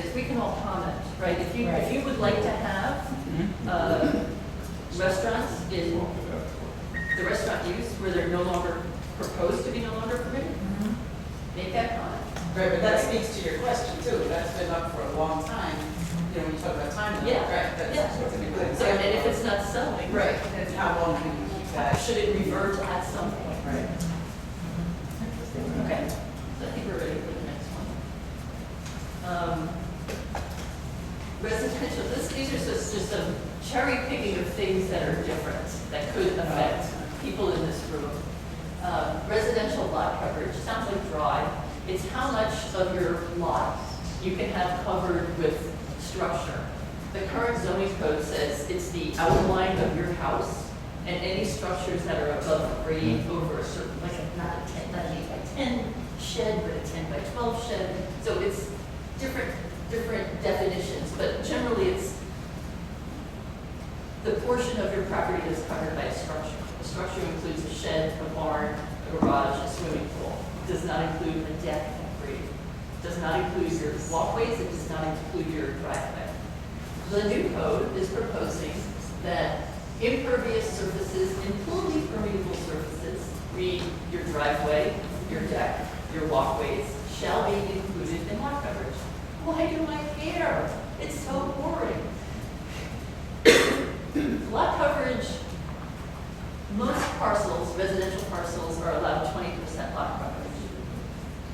is, we can all comment, right? If you would like to have restaurants in the restaurant use where they're no longer proposed to be no longer permitted, make that comment. Right, but that speaks to your question too. That's been up for a long time. You know, when you talk about time limit, Yeah. right? That's Yeah. a good So, example. and if it's not selling, Right, and how long can you keep that? should it revert at some point? Right. Okay, so I think we're ready for the next one. Residential, these are just some cherry picking of things that are different, that could affect people in this room. Residential lot coverage, sounds like dry. It's how much of your lot you can have covered with structure. The current zoning code says it's the outline of your house and any structures that are above grade over a certain, like not an 8 by 10 shed, but a 10 by 12 shed. So it's different definitions, but generally it's the portion of your property that's covered by a structure. The structure includes a shed, a barn, a garage, a swimming pool. It does not include a deck and grade. It does not include your walkways. It does not include your driveway. The new code is proposing that impervious surfaces and fully permeable surfaces, read your driveway, your deck, your walkways, shall be included in lot coverage. Why do I care? It's so boring. Lot coverage, most parcels, residential parcels, are allowed 20% lot coverage.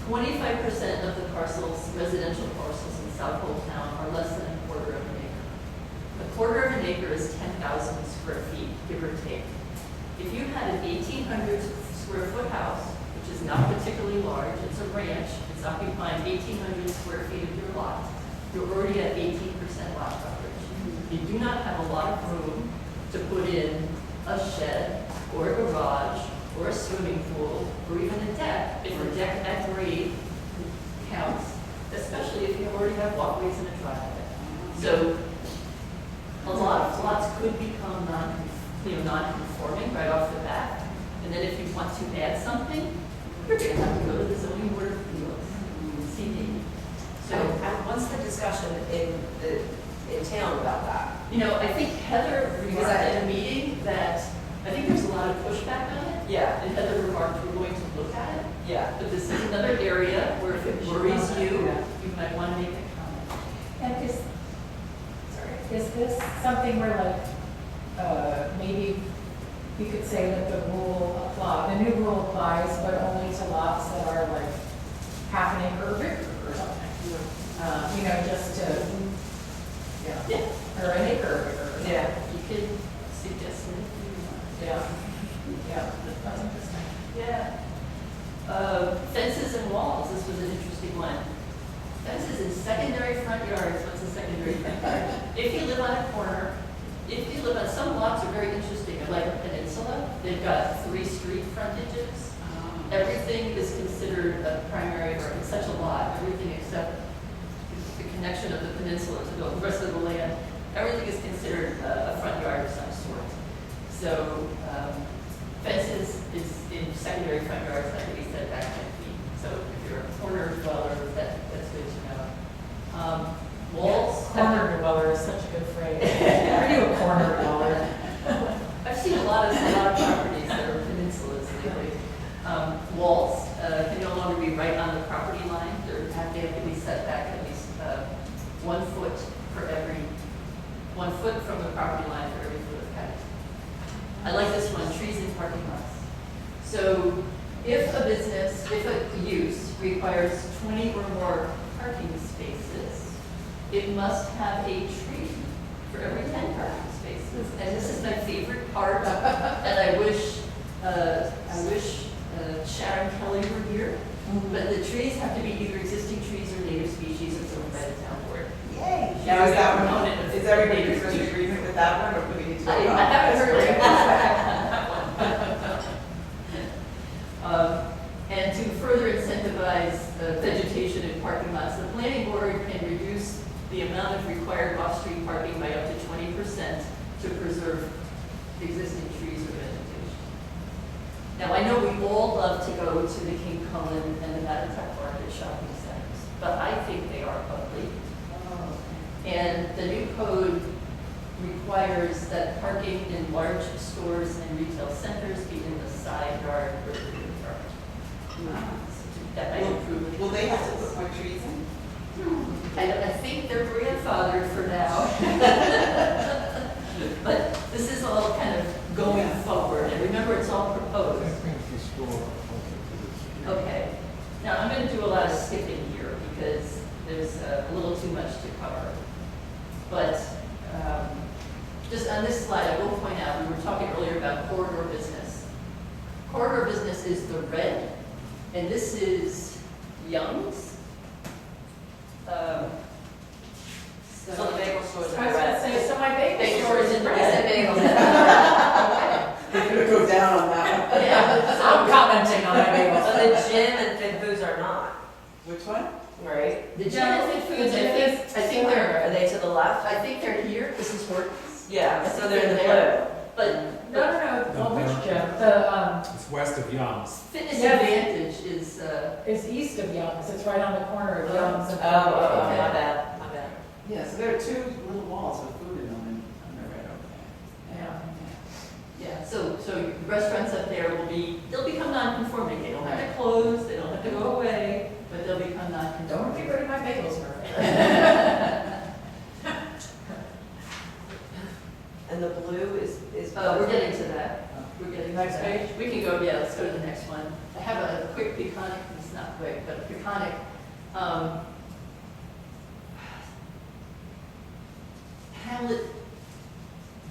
25% of the parcels, residential parcels in Southold town, are less than a quarter of an acre. A quarter of an acre is 10,000 square feet, give or take. If you had an 1,800 square foot house, which is not particularly large, it's a ranch, it's occupying 1,800 square feet of your lot, you're already at 18% lot coverage. You do not have a lot of room to put in a shed or a garage or a swimming pool or even a deck, if a deck at grade counts, especially if you already have walkways and a driveway. So a lot of lots could become non-conforming right off the bat, and then if you want to add something, you're going to have to go to the zoning board of appeals, CD. So what's the discussion in town about that? You know, I think Heather remarked at a meeting that I think there's a lot of pushback on it. Yeah. And Heather remarked we're going to look at it. Yeah. But this is another area where if it worries you, you might want to make a comment. And is this something where maybe you could say that the new rule applies, but only to lots that are like half an acre or bigger or something? Just to, Yeah. or an acre or bigger. Yeah. You can suggest it if you want. Yeah, that's interesting. Yeah. Fences and walls, this was an interesting one. Fences in secondary front yards, what's a secondary front yard? If you live on a corner, some lots are very interesting, they're like a peninsula, they've got 3 street frontages. Everything is considered a primary, or in such a lot, everything except the connection of the peninsula to the rest of the land, everything is considered a front yard of some sort. So fences is in secondary front yards have to be set back 10 feet. So if you're a corner dweller, that's good to know. Walls. Corner dweller is such a good phrase. Are you a corner dweller? I've seen a lot of properties that are peninsulas lately. Walls can no longer be right on the property line. They have to be set back at least 1 foot from the property line for every foot of patio. I like this one, trees in parking lots. So if a use requires 20 or more parking spaces, it must have a tree for every 10 parking spaces. And this is my favorite part, and I wish Sharon Kelly were here. But the trees have to be either existing trees or native species approved by the town board. Yay. Now, is that one, is everybody in agreement with that one, or do we need to? I haven't heard any pushback on that one. And to further incentivize vegetation in parking lots, the planning board can reduce the amount of required off-street parking by up to 20% to preserve existing trees or vegetation. Now, I know we all love to go to the King Cullen and the Matatuck Market shopping centers, but I think they are ugly. requires that parking in large stores and retail centers be in the side yard or the rear yard. That might improve it. Will they have to put more trees in? I think they're grandfathered for now. But this is all kind of going forward, and remember, it's all proposed. Okay, now I'm going to do a lot of skipping here because there's a little too much to cover. But just on this slide, I will point out, we were talking earlier about corridor business. Corridor business is the red, and this is Young's. So the bagel stores I are was gonna red. say, so my bagel Bagel store is store is in in red. They're gonna go down on that one. Yeah, I'm commenting on my bagel So store. the gym and Fit Foods are not, Which one? right? the gym and Fit Foods, I think Are they're, they to the left? I think they're here, this is Hortons. Yeah, so they're in the There. blue. But No, well, which gym? The, It's west of Young's. Fitness Yeah. Advantage is, is east of Young's, it's right on the corner of Oh. Young's and. okay. My bad, my bad. Yeah, so there are two little walls with food in them, and they're right over there. yeah, so restaurants up there they'll become non-conforming. They don't have to close, they don't have to go away, but they'll become Don't non-conforming. get rid of my bagels, Murphy. And the blue is. We're getting to that. We're getting to Next that. page? We can go, yeah, let's go to the next one. I have a quick Peconic, it's not quick, but Peconic. Hamlet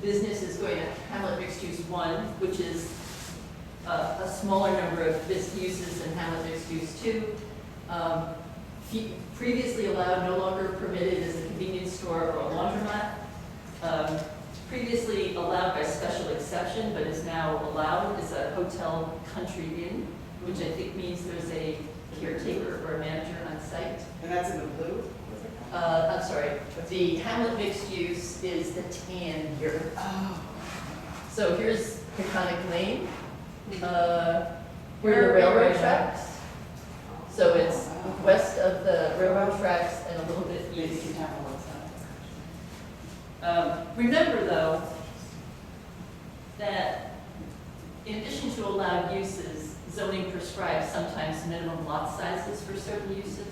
business is going to Hamlet Mixed Use 1, which is a smaller number of uses than Hamlet Mixed Use 2. Previously allowed, no longer permitted as a convenience store or a laundromat. Previously allowed by special exception, but is now allowed as a hotel country inn, which I think means there's a caretaker or a manager on site. And that's in the blue? I'm sorry, the Hamlet mixed use is the tan here. Oh. So here's Peconic Lane, where Where the are we railroad right now? tracks. So it's Oh, wow. west of the railroad tracks and a little bit Maybe you east. can have a little time. Remember though, that in addition to allowed uses, zoning prescribes sometimes minimum lot sizes for certain uses.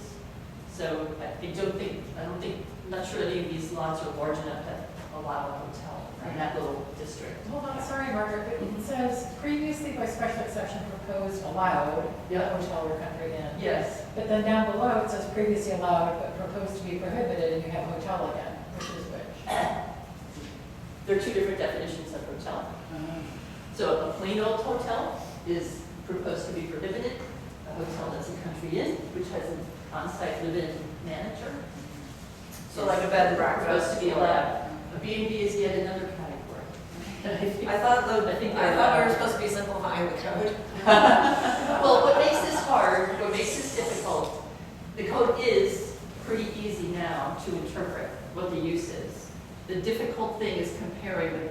So I'm not sure any of these lots are large enough to allow a hotel in that little district. Hold on, sorry, Margaret, but it says previously by special exception proposed allowed, Yeah. hotel or country inn. Yes, But then down below, it says previously allowed, but proposed to be prohibited, and you have hotel again, which is which? there are two different definitions of hotel. So a plain old hotel is proposed to be prohibited. A hotel that's a country inn, which has an on-site live-in manager. So like a bed and breakfast. Supposed to be allowed. A B&B is yet another category. I thought though, I think I they're thought we allowed. were supposed to be simplifying the code. Well, what makes this hard, what makes this difficult, the code is pretty easy now to interpret what the use is. The difficult thing is comparing the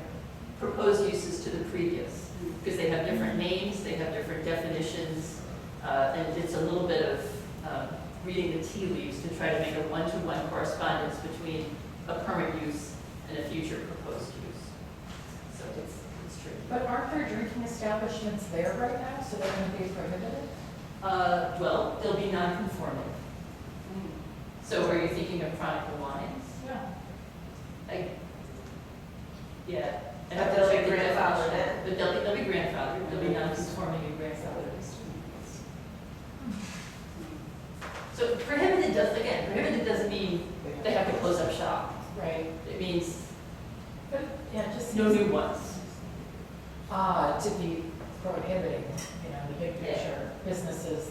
proposed uses to the previous, because they have different names, they have different definitions, and it's a little bit of reading the tea leaves to try to make a one-to-one correspondence between a current use and a future proposed use. So it's tricky. But aren't there drinking establishments there right now, so they're going to be prohibited? Well, they'll be non-conforming. So are you thinking of Chronicle Wines? Yeah. Yeah. And But I'll they'll be check the grandfathered definition. in. But they'll be grandfathered, they'll be non-conforming and grandfathered. So prohibited doesn't mean they have to close up shop. Right. It means But, yeah, it just no seems new ones. odd to be prohibiting, the big Yeah. picture businesses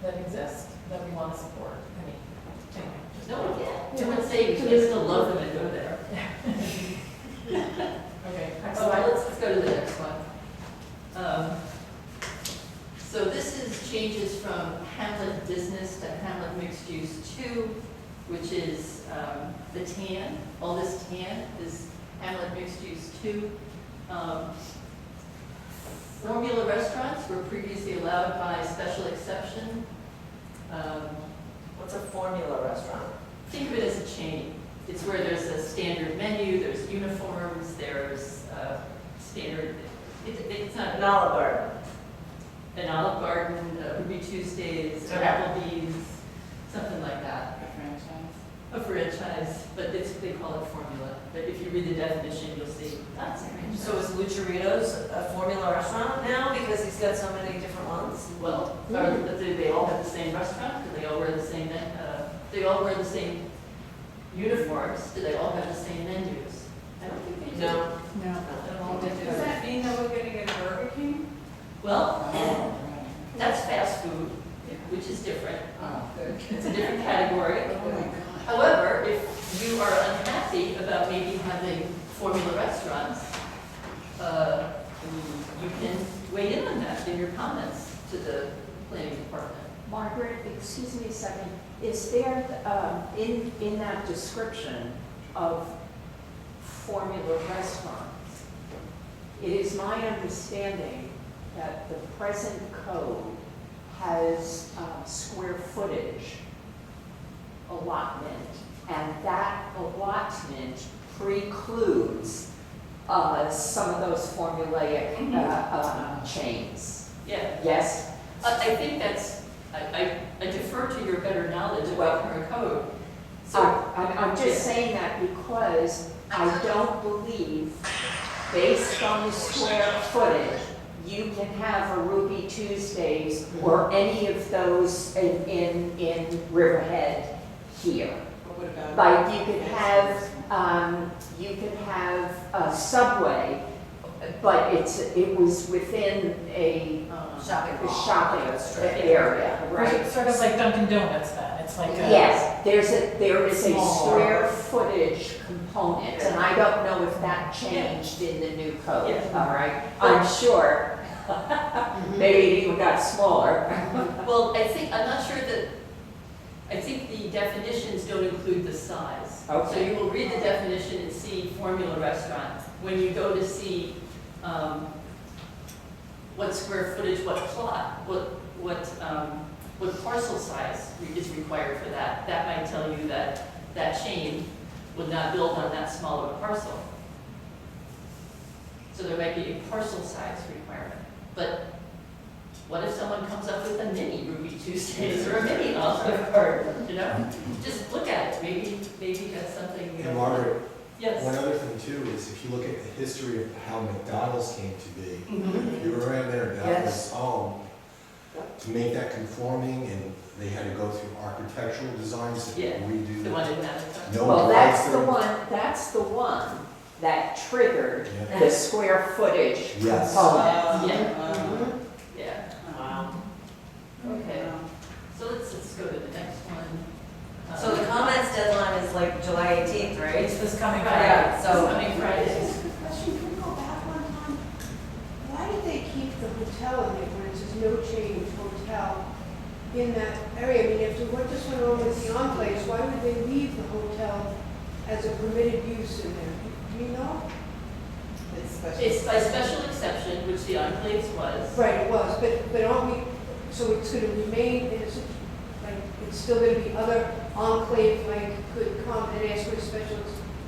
that exist, that we want to support. I mean, anyway. just- No, yeah. No one's saying you can still love them and go there. Okay, next So slide. let's go to the next one. So this is changes from Hamlet Business to Hamlet Mixed Use 2, which is the tan. All this tan is Hamlet Mixed Use 2. Formula restaurants were previously allowed by special exception. What's a formula restaurant? Think of it as a chain. It's It's where there's a standard menu, there's uniforms, there's standard, it's not An Olive Garden. an Olive Garden, Ruby Tuesdays, Okay. Applebee's, something like that. A franchise. A franchise, but they call it formula. But if you read the definition, you'll see that's a franchise. So is Lucharitos a formula restaurant now because he's got so many different ones? Well, do they all have the same restaurant? Do they all wear the same, they all wear the same uniforms? Do they all have the same menus? I don't think they do. No. No. Does that mean that we're gonna get a Burger King? Well, Oh, that's fast food, which is different. oh, good. It's a different category. Oh, my God. However, if you are unhappy about maybe having formula restaurants, you can weigh in on that in your comments to the planning department. Margaret, excuse me a second, is there, in that description of formula restaurants, it is my understanding that the present code has square footage allotment, and that allotment precludes some of those formulaic chains. Yeah, Yes? I think that's, I defer to your better knowledge of Well, our current code. So, I'm yeah. just saying that because I don't believe, based on the square footage, you can have a Ruby Tuesdays or any of those in Riverhead here. But what about? Like you could have a Subway, but it was within a Shopping mall. shopping area, right? Sort of like Dunkin' Donuts then, it's like a. Yes, there is a Small. square footage component, and I don't know if that changed in the new code, Yeah. all right? I'm sure, maybe it even got smaller. Well, I'm not sure that, I think the definitions don't include the size. So Okay. you will read the definition and see formula restaurant. When you go to see what square footage, what plot, what parcel size is required for that, that might tell you that that chain would not build on that small of a parcel. So there might be a parcel size requirement. But what if someone comes up with a mini Ruby Tuesdays or a mini Olive Garden, you know? Just look at it, maybe that's something, you know. And Margaret, Yes. one other thing too is if you look at the history of how McDonald's came to be, Mhm. if you were around there, that Yes. was, to make that conforming, and they had to go through architectural designs to Yeah, redo. The one in that. No Well, that's the drive-through. one that triggered Yeah. the square footage Yes. component. Yeah. Mhm. Yeah, Wow. okay. So let's go to the next one. So the comments deadline is like July 18th, right? It's this coming Friday, Friday. so- coming Friday. Question, can we go back one time? Why did they keep the hotel in it when it says no change hotel in that area? I mean, after what just went on with the enclaves, why would they leave the hotel as a permitted use in there? Do you know? It's special. It's by special exception, which the enclaves was. Right, it was, but aren't we, so it's gonna remain, like, it's still gonna be other enclave, like, could come and ask for a special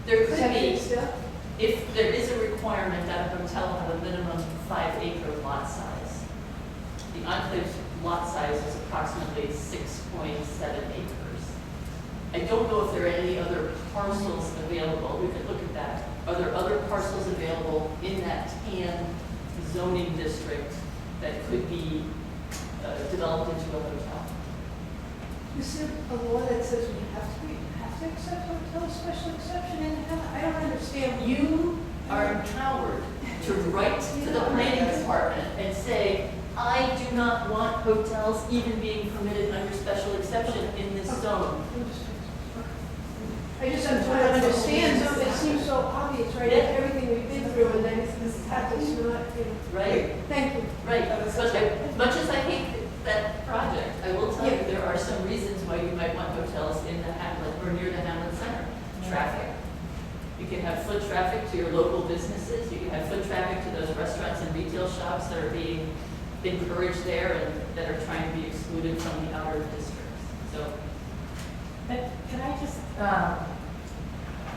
There could exception be, still? if there is a requirement that a hotel have a minimum 5-acre lot size. The enclave's lot size is approximately 6.7 acres. I don't know if there are any other parcels available, we could look at that. Are there other parcels available in that TAN zoning district that could be developed into a hotel? Is there a law that says we have to accept hotel special exception in the, I don't understand. You are empowered to write to the planning department and say, I do not want hotels even being permitted under special exception in this zone. I just don't understand, so it seems so obvious, right, Yeah. everything we've been through, and then this happens, not, you know. Right? Thank you. Right. But as much as I hate that project, I will tell you, there are some reasons why you might want hotels in the hamlet or near the hamlet center. Traffic. You can have foot traffic to your local businesses, you can have foot traffic to those restaurants and retail shops that are being encouraged there and that are trying to be excluded from the outer districts. So, But can I just,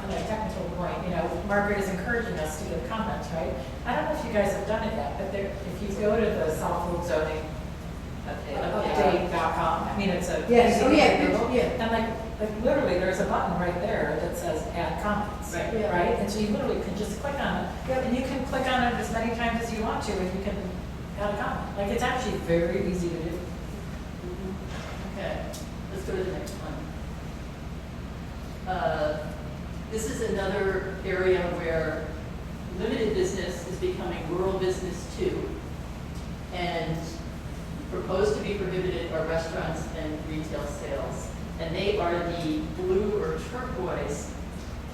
like technical point, you know, Margaret is encouraging us to give comments, right? I don't know if you guys have done it yet, but there, if you go to the Southold zoning update.com, I mean, it's a. Yes, oh, yeah, easy Google, yeah. And like literally, there's a button right there that says add comments, Right. Yeah. right? And so you literally can just click on it, Yep. and you can click on it as many times as you want to, and you can add a comment. Like, it's actually very easy to do. Okay, let's go to the next one. This is another area where limited business is becoming rural business too. And proposed to be prohibited are restaurants and retail sales. And they are the blue or turquoise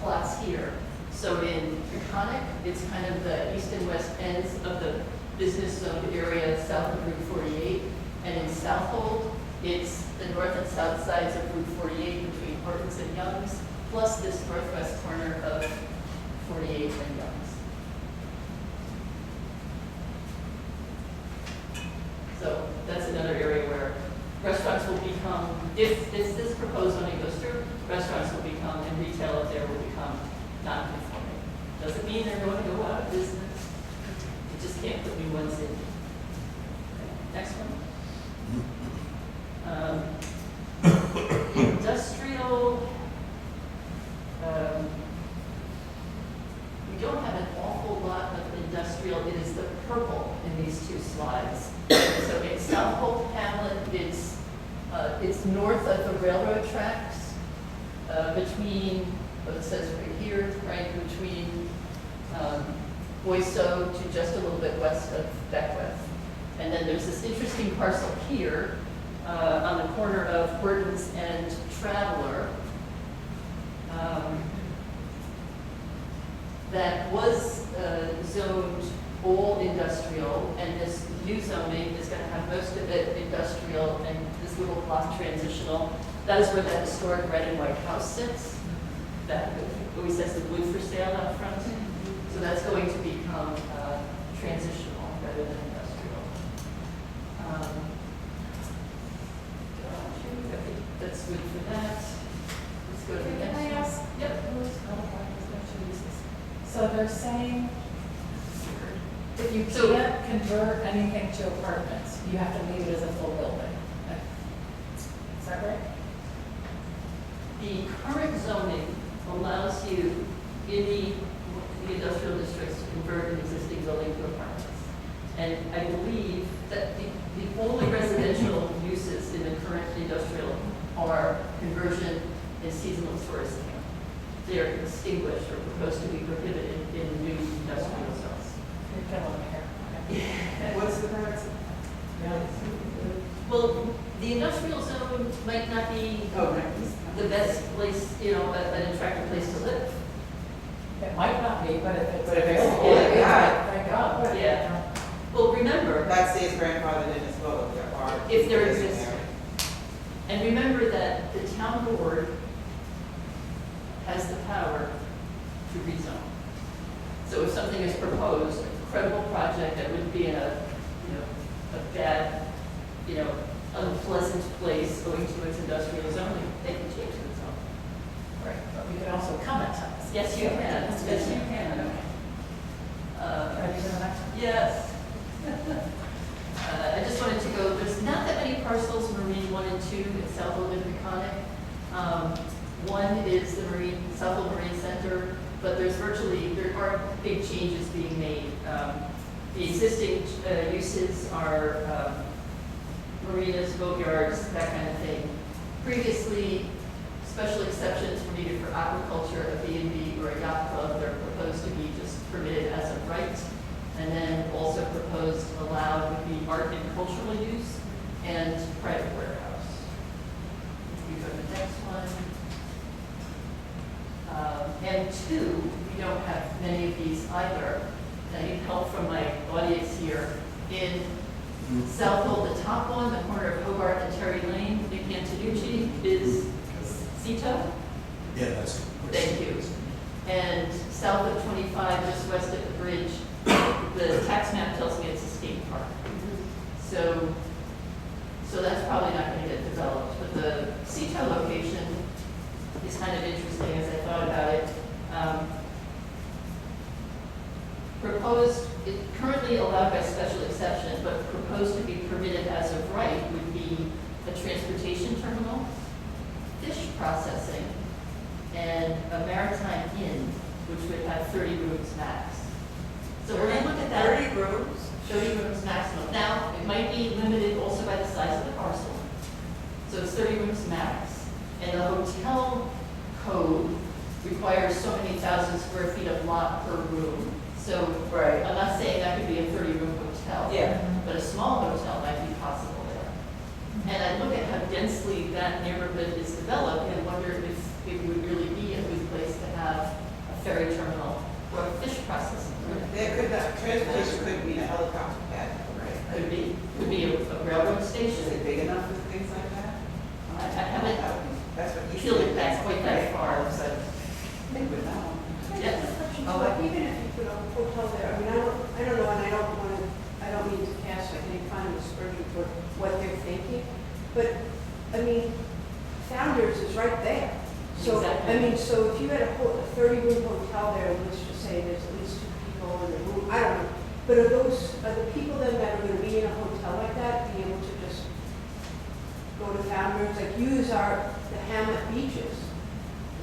plots here. So in Peconic, it's kind of the east and west ends of the business zone area south of Route 48. And in Southold, it's the north and south sides of Route 48 between Hortons and Young's, plus this northwest corner of 48 and Young's. So that's another area where restaurants will become, if this proposed zoning goes through, restaurants will become, and retail up there will become non-conforming. Doesn't mean they're going to go out of business. You just can't put new ones in. Okay, next one. Industrial, we don't have an awful lot of industrial. It is the purple in these two slides. So in Southold Hamlet, it's north of the railroad tracks, between, what it says right here, right between Boyso to just a little bit west of Beckwith. And then there's this interesting parcel here on the corner of Hortons and Traveler that was zoned all industrial, and this new zoning is going to have most of it industrial and this little block transitional. That is where that historic red and white house sits. That always says the blue for sale out front. So that's going to become transitional rather than industrial. I think that's good for that. Let's go to the Can next I one. ask? Yep. So they're saying if you So- can't convert anything to apartments, you have to leave it as a full building. Is that right? The current zoning allows you in the industrial districts to convert an existing building to apartments. And I believe that the only residential uses in the current industrial are conversion and seasonal tourist camp. They are extinguished or proposed to be prohibited in new industrial zones. You're killing me here. What's the current? Yeah. Well, the industrial zone might not be Oh, right. the best place, you know, an attractive place to live. It might not be, but if it's But if it's- available, yeah. thank God. Yeah. Well, remember, That stays grandfathered in as well, if there are. if there exists. And remember that the town board has the power to rezone. So if something is proposed, a credible project that would be in a, you know, a bad, you know, unpleasant place owing to its industrial zoning, they can change the zone. Right, but we could also comment on this. Yes, you can. Yes, you can. Ready for the next one? Yes. I just wanted to go, there's not that many parcels, Marine 1 and 2 in Southold and Peconic. One is the Southold Marine Center, but there are big changes being made. The existing uses are marinas, boatyards, that kind of thing. Previously, special exceptions were needed for aquaculture, a B&B, or a yacht club. They're proposed to be just permitted as of right. And then also proposed allowed would be art and cultural use and private warehouse. We go to the next one. And 2, we don't have many of these either. I need help from my audience here. In Southold, the top one, the corner of Hobart and Terry Lane, Nick Antonucci, is Cito. Yeah, that's. Thank you. And south of 25, just west of the bridge, the tax map tells me it's a skate park. So that's probably not going to get developed. But the Cito location is kind of interesting as I thought about it. would have 30 rooms max. So when I look at that. 30 rooms? 30 rooms maximum. Now, it might be limited also by the size of the parcel. So it's 30 rooms max. And the hotel code requires so many thousand square feet of lot per room. So Right. I'm not saying that could be a 30-room hotel. Yeah. But a small hotel might be possible there. And I look at how densely that neighborhood is developed and wonder if it would really be a good place to have a ferry terminal or a fish processing. There could, transportation could be a helicopter pad, right? Could be a railroad Is station. it big enough for things like that? I haven't That's what you peeled it back quite that far, but Think with that one. yes. But even if you put a hotel there, I mean, I don't know, and I don't mean to cast like any kind of aspersion for what they're thinking, but, I mean, Founders is right there. So, Exactly. I mean, so if you had a 30-room hotel there, let's just say there's at least 2 people in the room, I don't know. But are the people then that are gonna be in a hotel like that, be able to just go to Founders, like use the Hamlet beaches?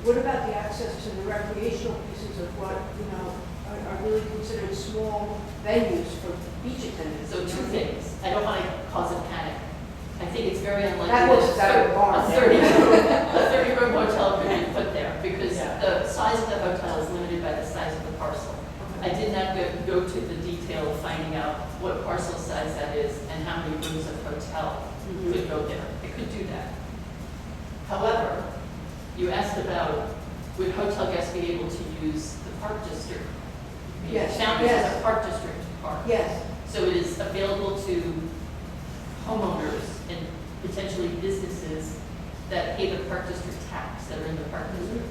What about the access to the recreational pieces of what, are really considered small venues for beach attendants? So two things. I don't want to cause a panic. I think it's very unlikely That was that barn. a 30-room hotel could be put there because Yeah. the size of the hotel is limited by the size of the parcel. I did not go to the detail of finding out what parcel size that is and how many rooms of hotel could go there. It could do that. However, you asked about would hotel guests be able to use the park district? Yes, Founders yes. is a park district park. Yes, So it is available to homeowners and potentially businesses that pay the park district tax, that are in the park district.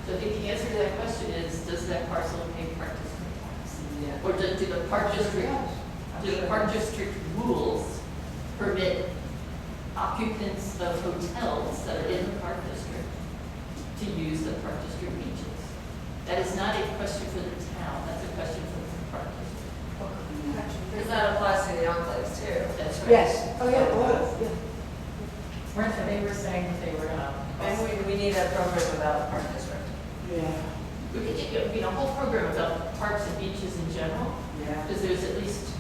So I think the answer to that question is, does that parcel pay park district tax? Yeah. Or do the park district, do the park district rules permit occupants of hotels that are in the park district to use the park district beaches? That is not a question for the town, that's a question for the park district. Because that applies to the enclaves too. That's right. yes, oh, yeah, well, yeah. They were saying that they were gonna. And we need a program about the park district. Yeah. We could get, a whole program about parks and beaches in general, Yeah. because there's at least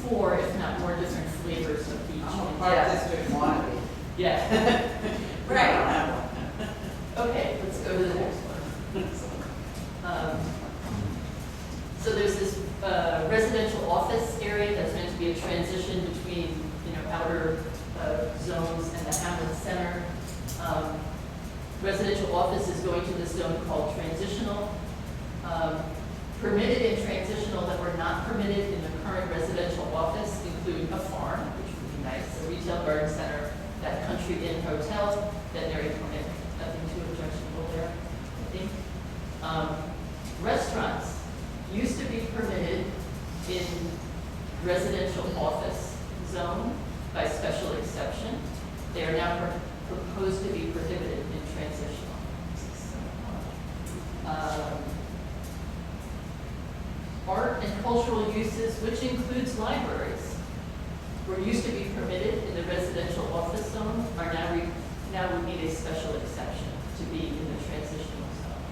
4, if not more, different flavors of beach. I'm a in park Yeah. district wannabe. Yeah. Right. Okay, let's go to the next one. So there's this residential office area that's meant to be a transition between, outer zones and the Hamlet Center. Residential office is going to this zone called transitional. Permitted and transitional that were not permitted in the current residential office include a farm, which would be nice, a retail garden center, that country inn hotel, veterinary clinic, nothing too objectionable there, I think. Restaurants used to be permitted in residential office zone by special exception. They are now proposed to be prohibited in transitional. Art and cultural uses, which includes libraries, were used to be permitted in the residential office zone, are now would need a special exception to be in the transitional zone.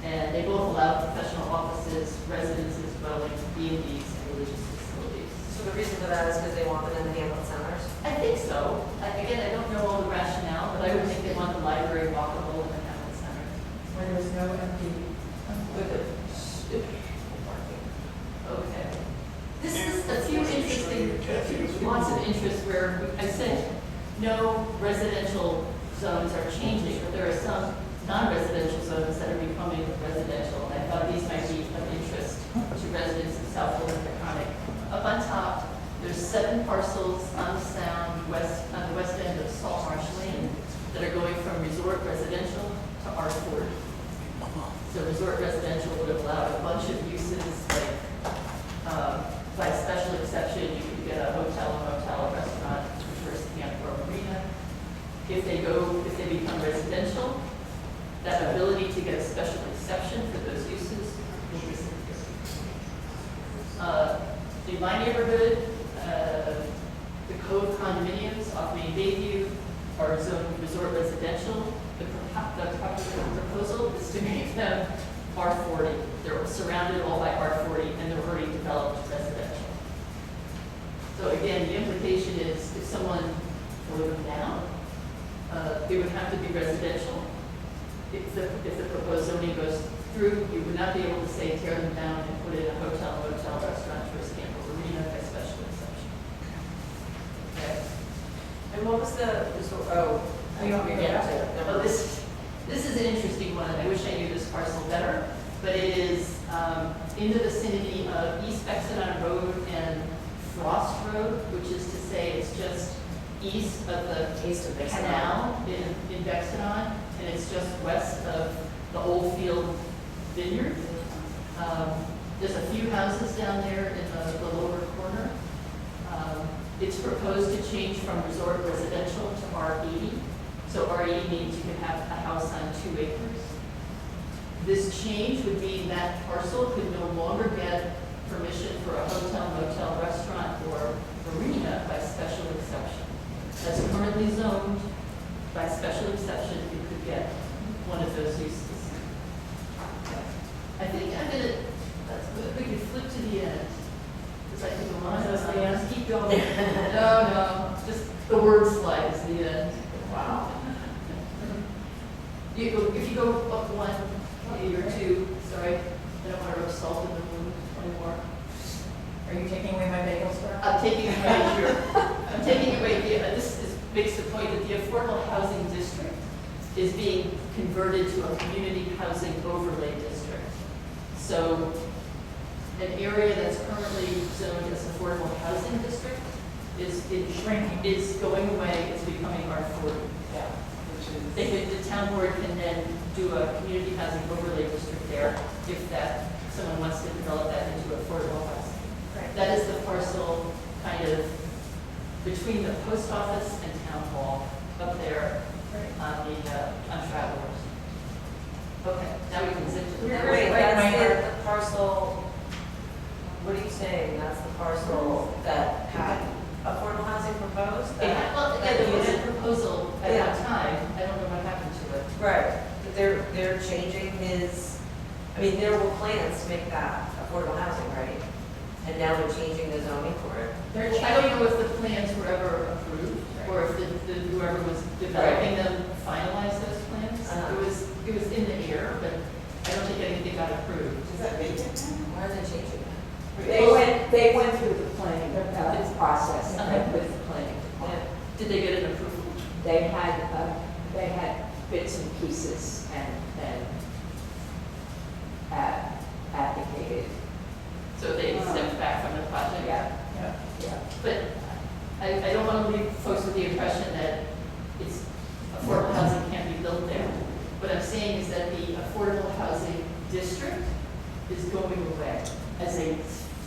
And they both allow professional offices, residences, dwellings, B&Bs, and religious facilities. So the reason for that is because they want them in the Hamlet centers. I think so. Again, I don't know all the rationale, but I would think they want the library walkable in the Hamlet Center. Where there's no empty. Okay. This is a few lots of interest where I said no residential zones are changing, but there are some non-residential zones that are becoming residential. And I thought these might be of interest to residents of Southold Peconic. Up on top, there's 7 parcels on the Sound on the west end of Salt Marsh Lane that are going from resort residential to R40. So resort residential would have allowed a bunch of uses like, by special exception, you could get a hotel, a motel, a restaurant, a tourist camp, or a marina. If they become residential, that ability to get a special exception for those uses will disappear. In my neighborhood, the Cove condominiums off Main Bayview are zoned resort residential. The proposal is to make them Hometown R40, they're surrounded all by R40, and they're already developed residential. So again, the implication is if someone tore them down, it would have to be residential. If the proposed zoning goes through, you would not be able to say tear them down and put in a hotel, motel, restaurant, tourist camp, or marina by special exception. Okay. And what was You want me to get to it? Oh, this is an interesting one, and I wish I knew this parcel better, but it is in the vicinity of East Bexon Road and Frost Road, which is to say it's just east of the canal in Bexon, and it's just west of the Old Field Vineyard. There's a few houses down there in the lower corner. It's proposed to change from resort residential to R80. So R80 means you can have a house on 2 acres. This change would mean that parcel could no longer get permission for a hotel, motel, restaurant, or marina by special exception. As currently zoned, by special exception, you could get one of those uses. I think I'm gonna, we could flip to the end. Because I can go on and on. Keep going. No, just the word slide is the end. Wow. If you go up one, maybe or two, sorry, I don't want to rub salt in the wound anymore. Are you taking away my bagel store? I'm taking it right here. I'm taking it right here. Makes the point that the affordable housing district is being converted to a community housing overlay district. So an area that's currently zoned as affordable housing district is Shrinking. is going away, it's becoming R40. Yeah. The town board can then do a community housing overlay district there if someone wants to develop that into affordable housing. Right. That is the parcel kind of between the post office and town hall up there on Travelers. Okay, now we can zip to the next. Wait, Right, that's the parcel, what are you saying? That's the parcel that had affordable housing proposed? Well, yeah, there was a proposal at Yeah. that time. I don't know what happened to it. Right, but they're changing there were plans to make that affordable housing, right? And now they're changing the zoning for it. I don't know if the plans were ever approved, or if whoever was developing them finalized those plans. It was in the air, but I don't think anything got approved. Is that vacant? Why are they changing that? They went through the planning process, with the planning department. Did they get an approval? They had bits and pieces and advocated. So they stepped back from the project? Yeah. Yeah. But I don't want to leave folks with the impression that it's affordable housing can't be built there. What I'm saying is that the affordable housing district is going away as a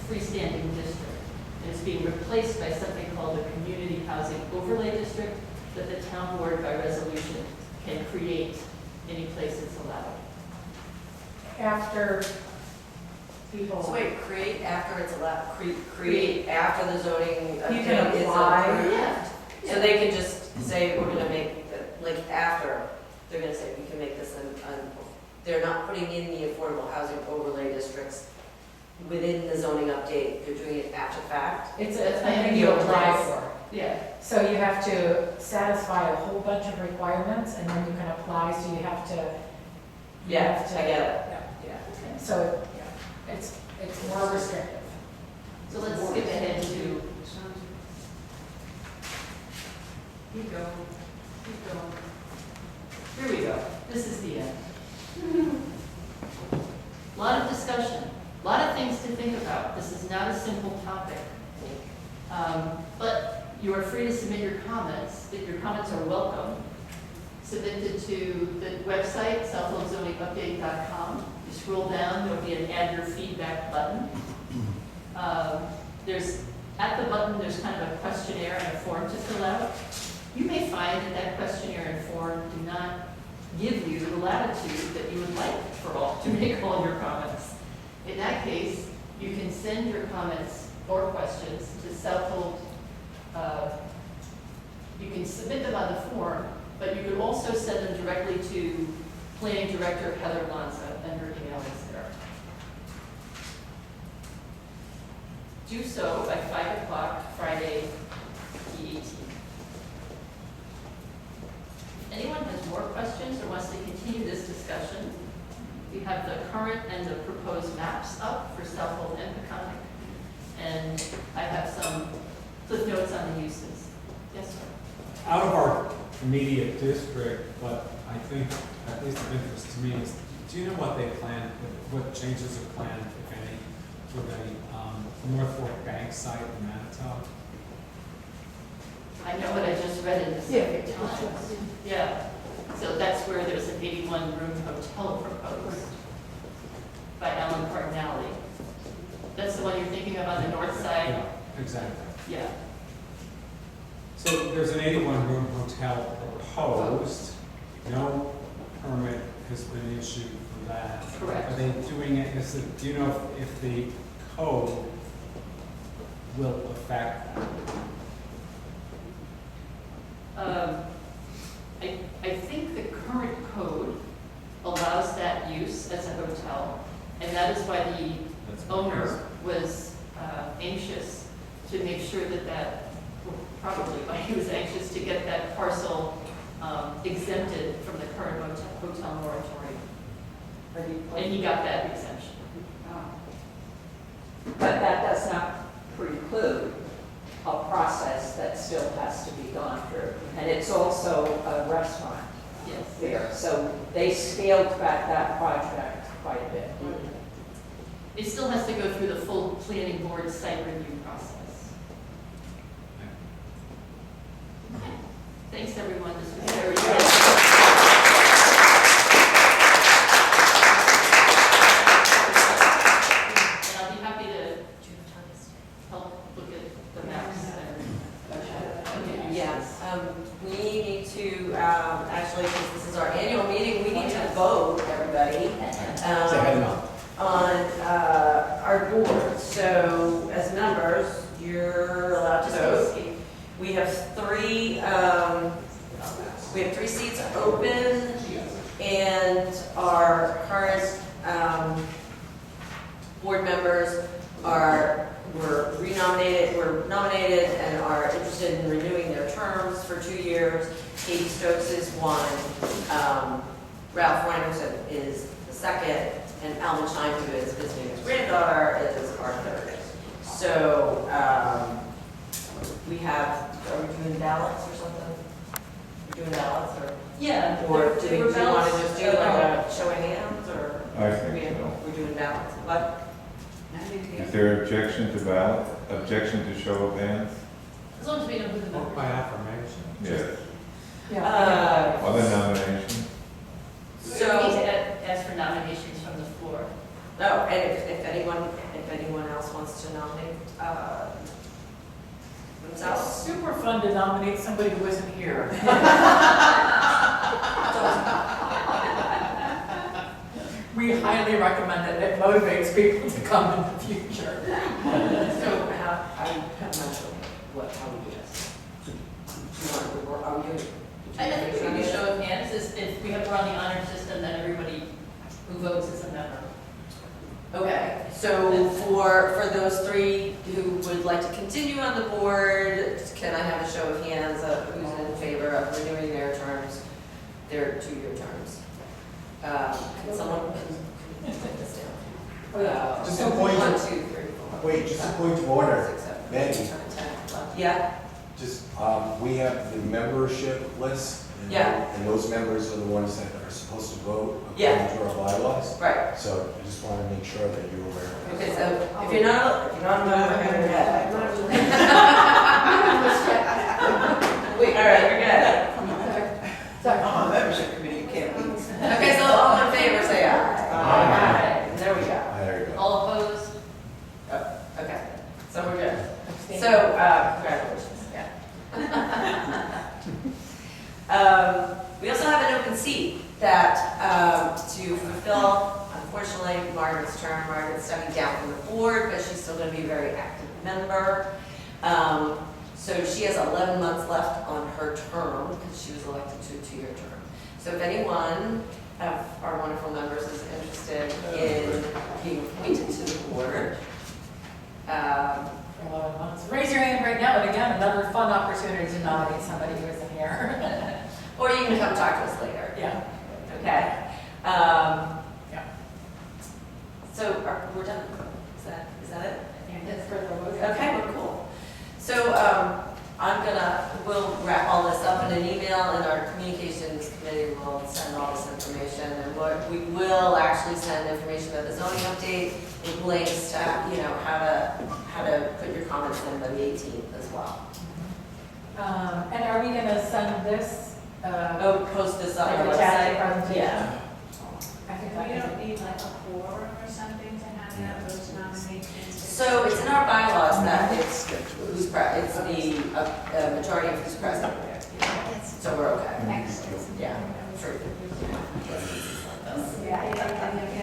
freestanding district. And it's being replaced by something called the community housing overlay district that the town board by resolution can create any place it's allowed. After people. So wait, create after it's allowed, create after the zoning You can is apply. approved? Yeah. So they can just say, we're gonna make, after, they're gonna say, we can make this they're not putting in the affordable housing overlay districts within the zoning update, they're doing it after fact? It's That's a my thing idea you of apply life. for. Yeah. So you have to satisfy a whole bunch of requirements and then you can apply, so you have to. Yeah, I get it. Yeah. Yeah. So, it's more restrictive. So let's skip ahead to, keep going. Here we go. This is the end. A lot of discussion, a lot of things to think about. This is not a simple topic. But you are free to submit your comments. Your comments are welcome. Submit it to the website, southoldZoningUpdate.com. You scroll down, there'll be an add your feedback button. At the button, there's kind of a questionnaire and a form to fill out. You may find that questionnaire and form do not give you the latitude that you would like to make all your comments. In that case, you can send your comments or questions to Southold. You can submit them on the form, but you could also send them directly to Planning Director Heather Lanza, and her email is there. Do so by 5 o'clock Friday, the 18th. If anyone has more questions or wants to continue this discussion, we have the current and the proposed maps up for Southold and Peconic. And I have some cliff notes on the uses. Yes, sir? Out of our immediate district, but I think at least of interest to me is, do you know what they plan, what changes are planned, if any, for the North Fork Bank site in Manitoba? I know what I just read in the Civic Times. Yeah, so that's where there's an 81-room hotel proposed by Alan Cardinale. That's the one you're thinking of on the north side? Yeah, exactly. Yeah. So there's an 81-room hotel proposed, no permit has been issued for that. Correct. Are they doing it, do you know if the code will affect that? I think the current code allows that use as a hotel, and that is why the That's owner was anxious to make sure that probably why he was anxious to get that parcel exempted from the current hotel moratorium. And he got that exemption. But that does not preclude a process that still has to be gone through. And it's also a restaurant Yes. there, so they scaled back that project quite a bit. It still has to go through the full planning board site review process. Okay. Thanks, everyone. This was very good. And I'll be happy to help look at the maps and. Yes, we need to, actually, because this is our annual meeting, we need to vote, everybody, on our board. So as members, you're allowed to vote. We have three seats open, and our current board members were nominated and are interested in renewing their terms for 2 years. Katie Stokes is one, Ralph Reinerson is the second, and Alvin Shine, who is visiting his granddaughter, is our third. So we have, are we doing ballots or something? We're doing ballots, or? Yeah. Or do there you were want to ballots, just do like a show of hands, or? I think so. We're doing ballots, what? Is there objection to ballot, objection to show of hands? As long as we know who the Vote members by are. affirmation. Yes. Uh, Other nominations? We need So, to ask for nominations from the floor. no, and if anyone else wants to nominate, It's themselves. super fun to nominate somebody who isn't here. We highly recommend it. It motivates people to come in the future. So I'm not sure how we do this. Are we doing? I think we can do a show of hands, if we have, we're on the honor system, then everybody who votes is a member. Okay, so for those three who would like to continue on the board, can I have a show of hands of who's in favor of renewing their terms, their 2-year terms? Can someone put this down? Just a point of- 1, 2, 3, 4. Wait, just a point of order. 6, 7, 8, Maggie. 9, 10, 11. Yeah, Just, we have the membership list. and- Yeah. And those members are the ones that are supposed to vote Yeah. according to our bylaws. right. So I just want to make sure that you're aware of Okay, that. so if you're not a member, hang your head. Wait, all right, you're good. I'm a membership committee, you can't leave. Okay, so all in favor, say aye. Aye. There we go. There you go. All opposed? Okay, so we're good. Abstain. So, congratulations, yeah. We also have an open seat that, to fulfill, unfortunately, Margaret's term. Margaret's stepping down from the board, but she's still gonna be a very active member. So she has 11 months left on her term, because she was elected to a 2-year term. So if anyone of our wonderful members is interested in being appointed to the board. For a lot of months. Raise your hand right now, and again, another fun opportunity to nominate somebody who isn't here. Or you can come talk to us later. Yeah. Okay. Yeah. So we're done. Is that it? And that's for the vote. Okay, we're cool. So we'll wrap all this up in an email, and our communications committee will send all this information. And we will actually send information about the zoning update with links to, how to put your comments in by the 18th as well. And are we gonna send this? Post this on Like our a chat website. presentation? Yeah. I think We that is. don't need like a quorum or something to have those nominations. So it's in our bylaws that it's the majority of who's present. So we're okay. Excellent. Yeah, true. Yeah,